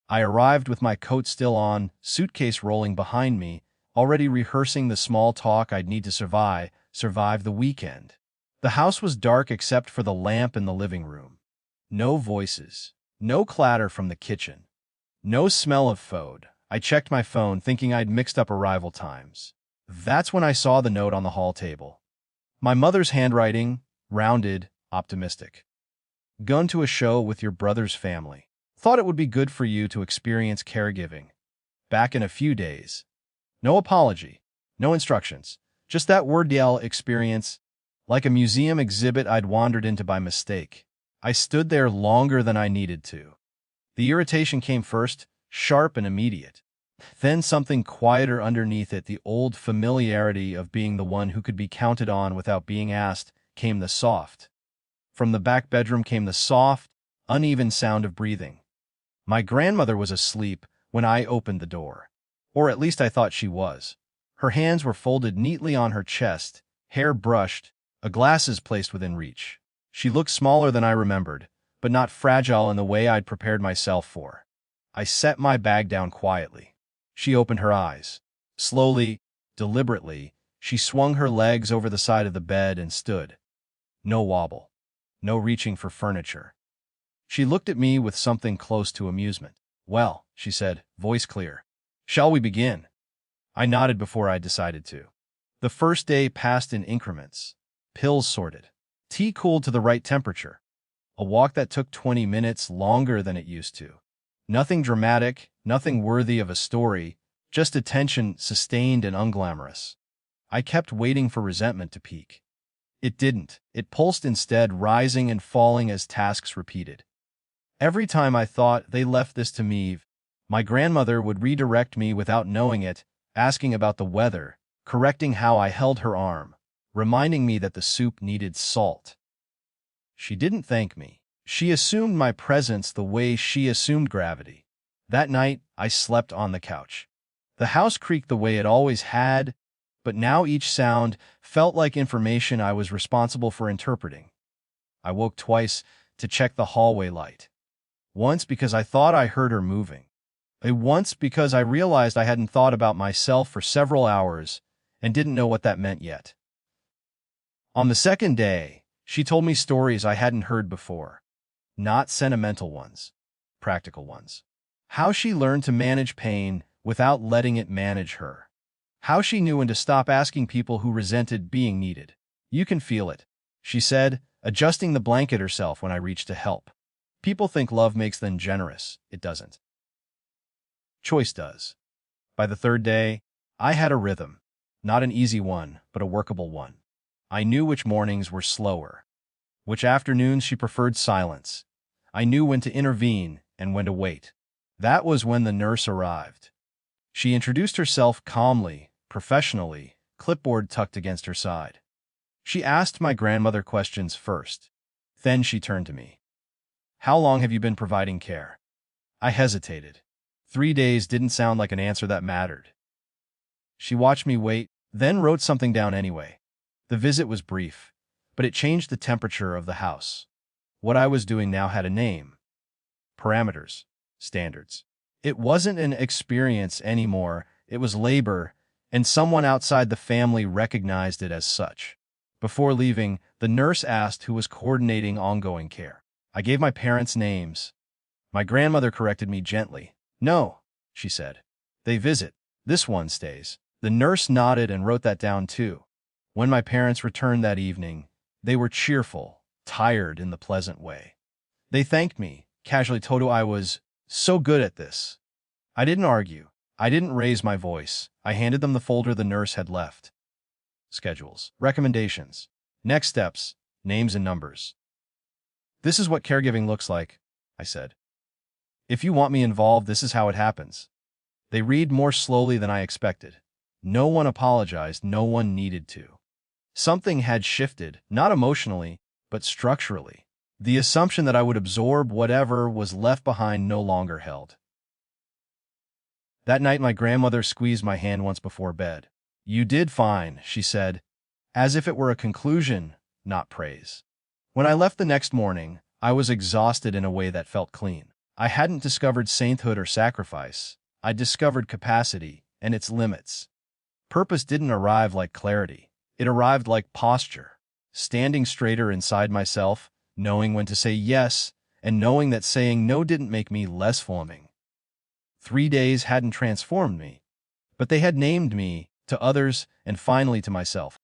I arrived with my coat still on, suitcase rolling behind me, already rehearsing the small talk I'd need to survive the weekend. The house was dark except for the lamp in the living room. No voices, no clatter from the kitchen, no smell of food. I checked my phone thinking I'd mixed up arrival times. That's when I saw the note on the hall table. My mother's handwriting, rounded, optimistic. Gone to a show with your brother's family. Thought it would be good for you to experience caregiving. Back in a few days. No apology, no instructions, just that word yell experience, like a museum exhibit I'd wandered into by mistake. I stood there longer than I needed to. The irritation came first, sharp and immediate. Then something quieter underneath it, the old familiarity of being the one who could be counted on without being asked, came the soft. From the back bedroom came the soft, uneven sound of breathing. My grandmother was asleep when I opened the door. Or at least I thought she was. Her hands were folded neatly on her chest, hair brushed, glasses placed within reach. She looked smaller than I remembered, but not fragile in the way I'd prepared myself for. I set my bag down quietly. She opened her eyes. Slowly, deliberately, she swung her legs over the side of the bed and stood. No wobble. No reaching for furniture. She looked at me with something close to amusement. "Well," she said, voice clear. "Shall we begin?" I nodded before I decided to. The first day passed in increments. Pills sorted. Tea cooled to the right temperature. A walk that took 20 minutes longer than it used to. Nothing dramatic, nothing worthy of a story, just attention sustained and unglamorous. I kept waiting for resentment to peak. It didn't. It pulsed instead, rising and falling as tasks repeated. Every time I thought they left this to me, my grandmother would redirect me without knowing it, asking about the weather, correcting how I held her arm, reminding me that the soup needed salt. She didn't thank me. She assumed my presence the way she assumed gravity. That night, I slept on the couch. The house creaked the way it always had, but now each sound felt like information I was responsible for interpreting. I woke twice to check the hallway light. Once because I thought I heard her moving. Once because I realized I hadn't thought about myself for several hours and didn't know what that meant yet. On the second day, she told me stories I hadn't heard before. Not sentimental ones, practical ones. How she learned to manage pain without letting it manage her. How she knew when to stop asking people who resented being needed. "You can feel it," she said, adjusting the blanket herself when I reached to help. "People think love makes them generous. It doesn't. Choice does." By the third day, I had a rhythm. Not an easy one, but a workable one. I knew which mornings were slower. Which afternoons she preferred silence. I knew when to intervene and when to wait. That was when the nurse arrived. She introduced herself calmly, professionally, clipboard tucked against her side. She asked my grandmother questions first. Then she turned to me. "How long have you been providing care?" I hesitated. 3 days didn't sound like an answer that mattered. She watched me wait, then wrote something down anyway. The visit was brief, but it changed the temperature of the house. What I was doing now had a name. Parameters. Standards. It wasn't an experience anymore, it was labor, and someone outside the family recognized it as such. Before leaving, the nurse asked who was coordinating ongoing care. I gave my parents' names. My grandmother corrected me gently. "No," she said. "They visit. This one stays." The nurse nodded and wrote that down too. When my parents returned that evening, they were cheerful, tired in the pleasant way. They thanked me, casually told I was so good at this. I didn't argue. I didn't raise my voice. I handed them the folder the nurse had left. Schedules, recommendations, next steps, names and numbers. "This is what caregiving looks like," I said. "If you want me involved, this is how it happens." They read more slowly than I expected. No one apologized, no one needed to. Something had shifted, not emotionally, but structurally. The assumption that I would absorb whatever was left behind no longer held. That night my grandmother squeezed my hand once before bed. "You did fine," she said, as if it were a conclusion, not praise. When I left the next morning, I was exhausted in a way that felt clean. I hadn't discovered sainthood or sacrifice. I discovered capacity and its limits. Purpose didn't arrive like clarity. It arrived like posture, standing straighter inside myself, knowing when to say yes, and knowing that saying no didn't make me less forming. 3 days hadn't transformed me, but they had named me to others and finally to myself.